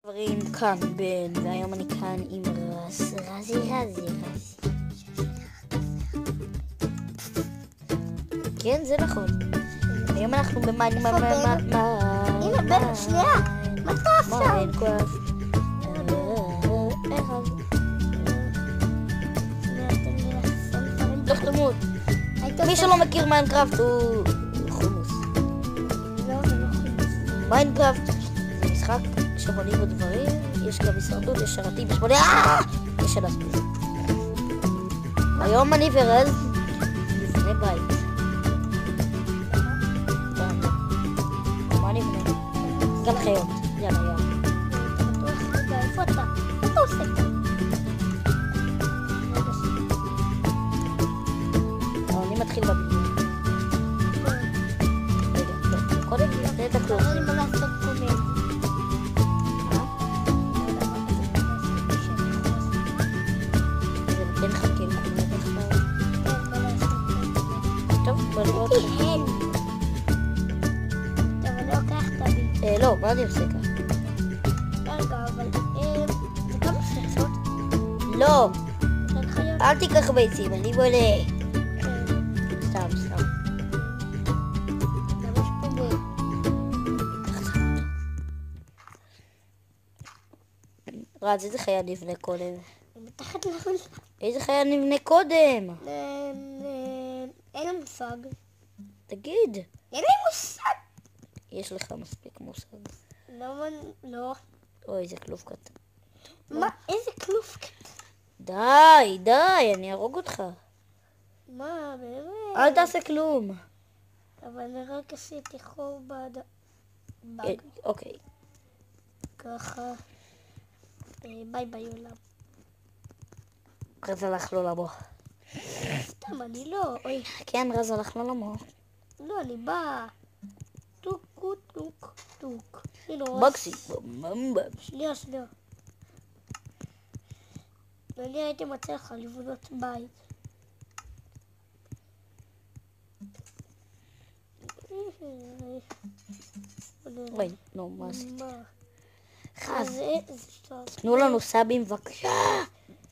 דברים כאן בן, והיום אני כאן עם רזי. כן, זה נכון. היום אנחנו במיין... הנה, בן, שנייה. מה אתה עכשיו? מיינקראפט. לך תמות. מי שלא מכיר מיינקראפט הוא חומוס. לא, זה לא חומוס. מיינקראפט זה משחק שבונים בו דברים, יש גם הישרדות, יש שרתים, יש שלוש. היום אני ורז נבנה בית. מה נבנה? גן חיות. יאללה. רגע, איפה אתה? מה אתה עושה? אני מתחיל בבניין. רגע, לא. קודם נבנה את הכלום. אין לי מה לעשות קומד. כן חכה לקומד עכשיו. טוב, בוא נראה אותך. כן. טוב, אני לוקחת בי. לא, מה אני עושה כאן? רגע, אבל זה גם מפלצות. לא, רק חיות. אל תיקח ביצים, אני בונה. כן. סתם. גם יש פה בי. רז, איזה חיה נבנה קודם? מתחת לעולם. איזה חיה נבנה קודם? אין לי מושג. תגיד, אין לי מושג. יש לך מספיק מושג. לא. אוי, זה כלוב קטן. מה? איזה כלוף קטן. די, אני ארוג אותך. מה, באמת? אל תעשה כלום. אבל אני רק עשיתי חור בג. אוקיי. ככה. ביי ביי עולם. רז הלך לעולמו. סתם, אני לא. אוי. כן, רז הלך לעולמו. לא, אני באה. טוק. הנה, בוקסי. שנייה. אני הייתי מציע לך לבנות בית. אוי, נו, מה עשית? אז זה טוב. תנו לנו סאבים בבקשה.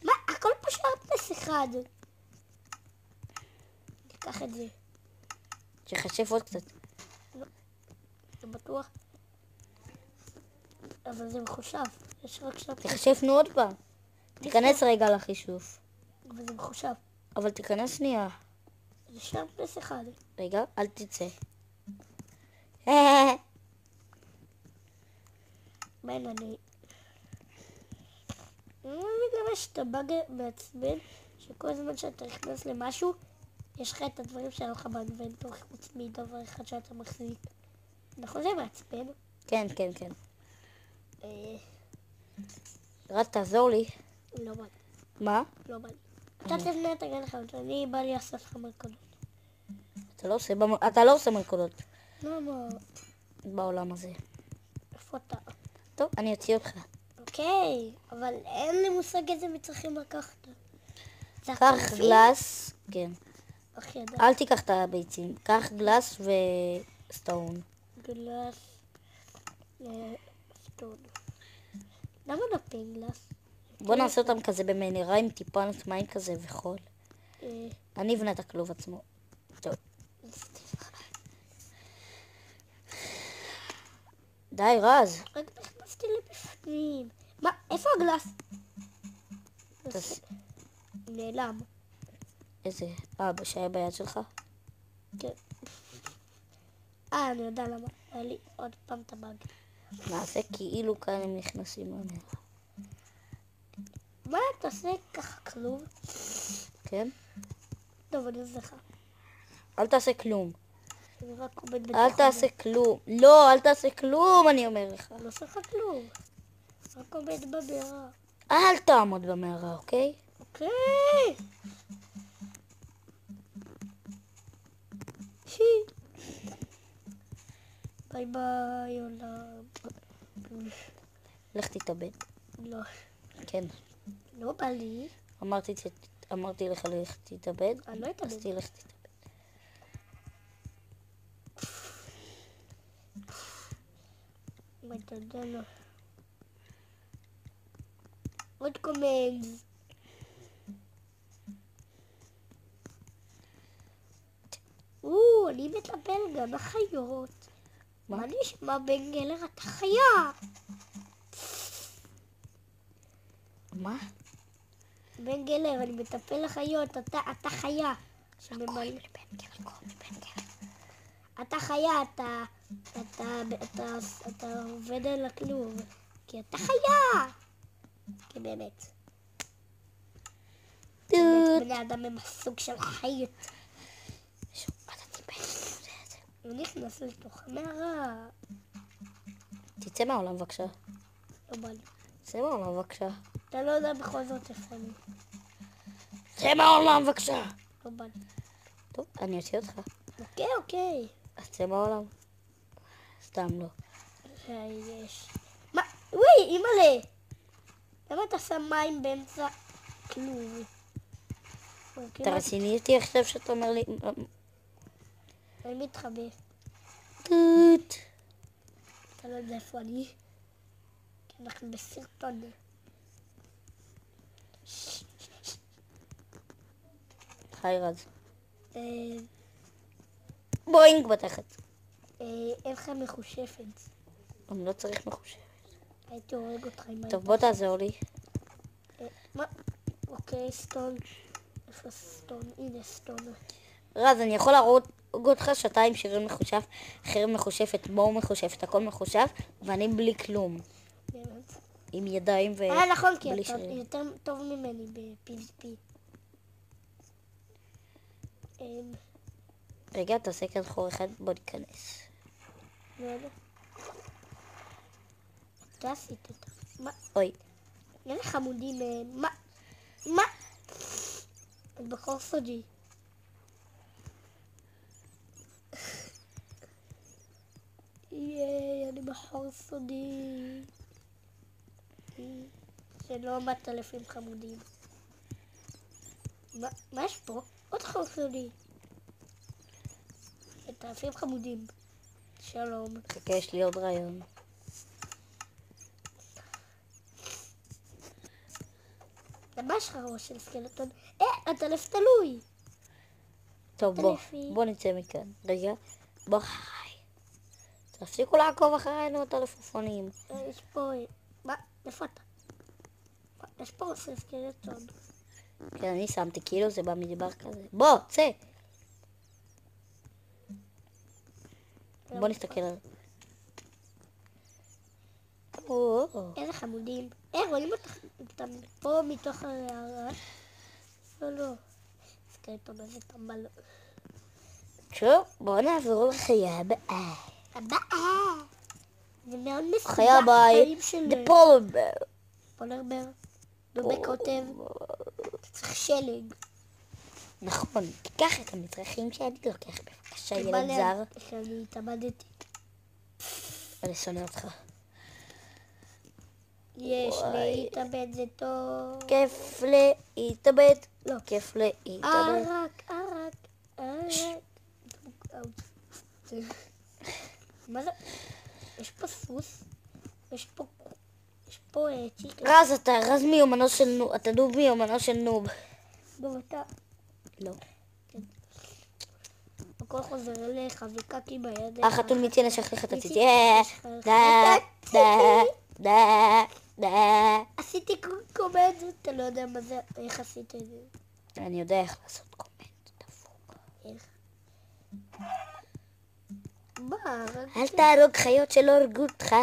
מה? הכל פה שרפס אחד. תיקח את זה. שחשב עוד קצת. זה בטוח. אבל זה מחושב. יש רק שרפס. תחשבנו עוד פעם. תיכנס רגע לחישוף. אבל זה מחושב. אבל תיכנס שנייה. זה שרפס אחד. רגע, אל תצא. מן, אני לא מבין למה יש את הבאג מעצבן, שכל זמן שאתה נכנס למשהו, יש לך את הדברים שהיה לך באינבנטור חוץ מדבר אחד שאתה מחזיק. נכון, זה מעצבן? כן. רז, תעזור לי. לא בא לי. מה? לא בא לי. אתה תבנה את הגן החיות, אני בא לי אסף לך מלכודות. אתה לא עושה מלכודות למה? בעולם הזה. איפה אתה? טוב, אני אוציא אותך. אוקיי, אבל אין לי מושג איזה מצרכים לקחת. זה קח החלפים? גלס, כן. אחי, ידע. אל תיקח את הביצים. קח גלס וסטון. גלס. סטון. למה לא פינגלס? בוא נעשה אותם כזה במהירה עם טיפונת מים כזה וחול. אני אבנה את הכלוב עצמו. טוב. די, רז. רק נכנסתי לבפנים. מה? איפה הגלס? נעלם. איזה? שהיה ביד שלך? כן. אני יודע למה. היה לי עוד פעם את הבאג. נעשה כאילו כאן הם נכנסים למהרה. מה אתה עושה ככה כלום? כן? טוב, אני עושה לך. אל תעשה כלום. אני רק עובד בתוך... אל תעשה כלום. לא, אל תעשה כלום, אני אומר לך. אני לא עושה לך כלום. רק עובד בבירה. אל תעמוד במערה, אוקיי? אוקיי. ביי ביי עולם. לך תתאבד. לא. כן. לא בא לי. אמרתי לך לך תתאבד. אני לא אתאבד. אז תלך תתאבד. מה אתה יודע לו? עוד קומנס. אני מטפל גם החיות. מה נשמע בן גלר? אתה חיה. מה? בן גלר, אני מטפל החיות, אתה חיה. קוראים לי בן גלר, קוראים לי בן גלר. אתה חיה, אתה עובד על הכלוב. כי אתה חיה. כי באמת. בני אדם הם הסוג של חיות. הוא נכנס לתוך המערה. תצא מהעולם בבקשה. לא בא לי. תצא מהעולם בבקשה. אתה לא יודע בכל זאת איפה אני. תצא מהעולם בבקשה. לא בא לי. טוב, אני אוציא אותך. אוקיי. אז תצא מהעולם. סתם לא. יש. מה? וואי, אימא'לה. למה אתה שם מים באמצע כלוב? אתה רציני איתי עכשיו שאתה אומר לי... אני מתחבא. טוט. אתה לא יודע איפה אני. כי אנחנו בסרטון. היי רז. בואינג בתחת. אין לך מחושפת. אני לא צריך מחושבת. הייתי הורג אותך עם טוב, בוא תעזור לי. מה? אוקיי, סטון. איפה סטון? הנה סטון. רז, אני יכול להראות אותך שאתה עם שירים מחושב, חרב מחושפת, בור מחושפת, הכל מחושב, ואני בלי כלום. באמת? עם ידיים ובלי נכון, כי אתה שרירים. יותר טוב ממני ב-PvP. רגע, תעשה כאן חור אחד, בוא ניכנס. לא יודע. אתה עשית אותה. מה? אוי, אין לך חמודים. מה? מה? את בחור סוג'י. ייי, אני בחור סודי. שלא 4,000 חמודים. מה יש פה? עוד בחור סודי. 1,000 חמודים. שלום. חכה, יש לי עוד רעיון. למה יש לך ראש של סקלטון? הטלף תלוי. טוב, בוא נצא מכאן. רגע, בוא אחריי. תפסיקו לעקוב אחרינו את הלפופונים. יש פה... מה? איפה אתה? יש פה ראש של סקלטון. כן, אני שמתי, כאילו זה במדבר כזה. בוא, צא. בוא נסתכל על... איזה חמודים. רואים אותם פה מתוך הרערה? לא. סקלטון הזה טמבל. טוב, בוא נעבור לחיה הבאה. הבאה. זה מאוד מסודר. חיה הבאה היא The Polar Bear. פולר בר. דובה כותב. אתה צריך שלג. נכון, תיקח את המצרכים שאני לוקח בבקשה, ילד זר. שאני התאבדתי. אני שונא אותך. יש להתאבד זה טוב. כיף להתאבד. לא. כיף להתאבד. ערק. מה זה? יש פה סוס. יש פה צ'יקן. רז, אתה רז מיומנו של נוב. אתה דוב מיומנו של נוב. גם אתה. לא. הכל חוזר אליך וקקי ביד. החתול מיצי נשך לך את הציצי. עשיתי קומנט, אתה לא יודע מה זה, איך עשית את זה. אני יודע איך לעשות קומנט דפוק. איך? מה? אל תהרוג חיות שלא הרגו אותך.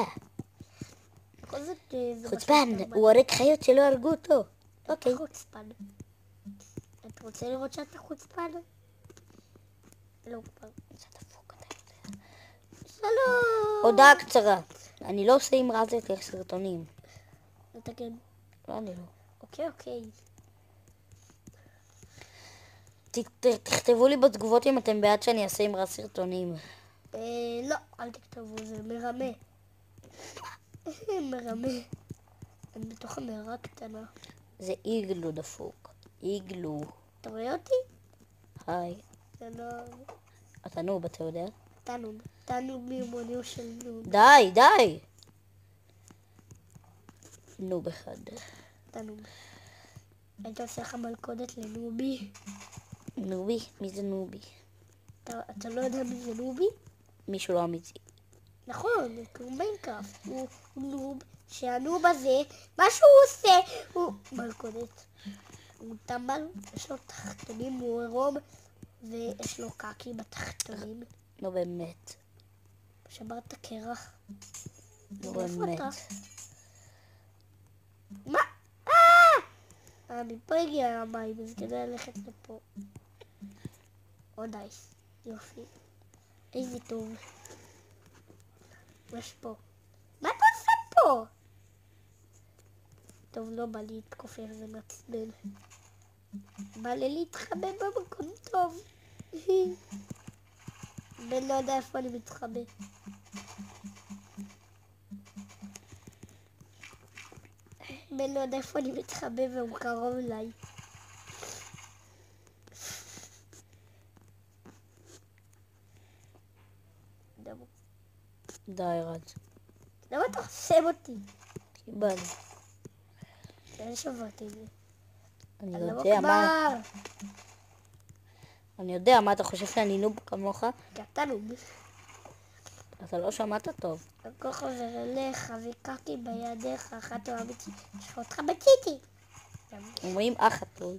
בכל זאת זה חוצפן, הוא הורג חיות שלא הרגו אותו. אוקיי. חוצפן. אתה רוצה לראות שאתה חוצפן? לא כבר. זה דפוק, אתה יודע. שלום. הודעה קצרה. אני לא עושה עם רז יותר סרטונים. אתה כן. לא, אני לא. אוקיי. תכתבו לי בתגובות אם אתם בעד שאני אעשה עם רז סרטונים. לא, אל תכתבו, זה מרמה. מרמה. אני בתוך המערה קטנה. זה איגלו דפוק. איגלו. אתה רואה אותי? היי. זה לא... אתה נוב, אתה יודע? תענוג מיומנו של נוב. די. נוב אחד. אתה נובי. הייתי עושה לך מלכודת לנובי. נובי? מי זה נובי? אתה לא יודע מי זה נובי? מישהו לא אמיתי. נכון, הוא מיינקראפט. הוא נוב, שהנוב הזה, מה שהוא עושה, הוא מלכודת. הוא טמבל, יש לו תחתונים, הוא עירום, ויש לו קקי בתחתונים. לא באמת. שברת קרח. לא איפה באמת. אתה? מה? מפה הגיע המים, אז כדאי ללכת לפה. נייס. יופי. איזה טוב. יש פה. מה אתה עושה פה? טוב, לא בא לי להתכופף, זה מעצבן. בא לי להתחבא במקום טוב. בן לא יודע איפה אני מתחבא. בן לא יודע איפה אני מתחבא והוא קרוב אליי. די, ירד. למה אתה חוסם אותי? כי בא לי. אני שברתי את זה. אני אללה יודע מה... אכבר. אני יודע מה אתה חושב שאני נוב כמוך. כי אתה נוב. אתה לא שמעת טוב. הכל חוזר אליך וקקי בידיך, אחת אוהבת יש אותך בציטי. אומרים החתול.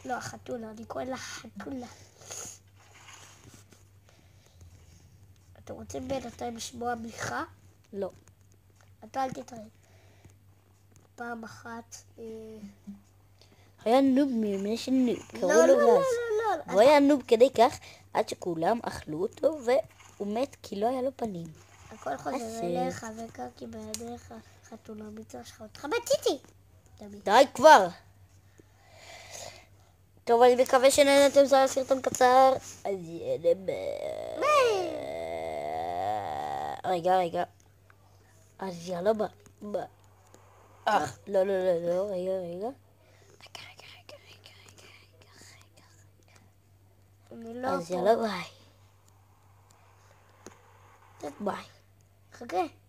לא, החתולה, אני קורא לה חתולה. אתם רוצים בינתיים לשמוע מיכה? לא. אתה אל תתראה. פעם אחת... היה נוב מימי של נוב. קראו לא, לו לא, לא, רז. לא, לא. הוא היה נוב כדי כך עד שכולם אכלו אותו והוא מת כי לא היה לו פנים. הכל חוזר עשר. אליך וקקי בידיך, חתולה מצווה שלך אותך בציטי. די כבר! טוב, אני מקווה שנהנתם, זה היה סרטון קצר. אז יאללה רגע. אז יאללה ביי. לא, רגע. אני לא אז פה. יאללה ביי. ביי. חכה.